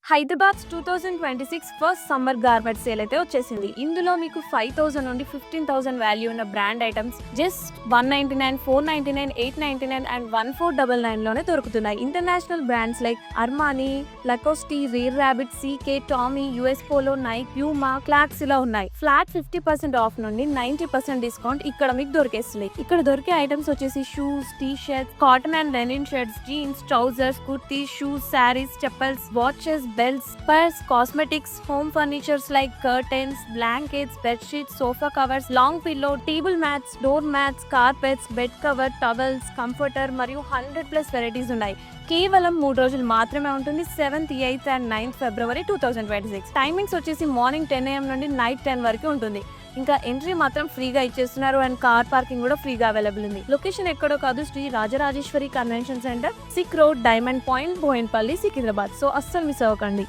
Hyderabad 2026 first summer garment sale అయితే వచ్చేసింది. ఇందులో మీకు 5,000 నుండి 15,000 వాల్యూ ఉన్న బ్రాండ్ ఐటమ్స్ జస్ట్ 199, 499, 899 అండ్ 1499 లోనే దొరుకుతున్నాయి. International brands like Armani, Lacoste, Rare Rabbit, CK, Tommy, US Polo, Nike, Puma, Clarks ఇలా ఉన్నాయి. ఫ్లాట్ 50% ఆఫ్ నుండి 90% డిస్కౌంట్ ఇక్కడ మీకు దొరికేస్తుంది. ఇక్కడ దొరికే ఐటమ్స్ వచ్చేసి shoes, T shirts, cotton and linen shirts, jeans, trousers, kurtis, shoes, saris, chappals, watches, belts, purse, cosmetics, home furnitures like curtains, blankets, bed sheets, sofa covers, long pillow, table mats, door mats, carpets, bed cover, towels, comforter మరియు 100+ varieties ఉన్నాయి. కేవలం 3 రోజులు మాత్రమే ఉంటుంది. 7th, 8th and 9th February 2026. Timings వచ్చేసి morning 10 AM నుండి night 10 వరకు ఉంటుంది. ఇంకా ఎంట్రీ మాత్రం ఫ్రీగా ఇచ్చేస్తున్నారు అండ్ కార్ పార్కింగ్ కూడా ఫ్రీగా అవైలబుల్ ఉంది. లొకేషన్ ఎక్కడో కాదు, Shri Rajarajeshwari convention centre, Sikh road, diamond point, Boinpally, Secunderabad. So అస్సలు మిస్ అవ్వకండి.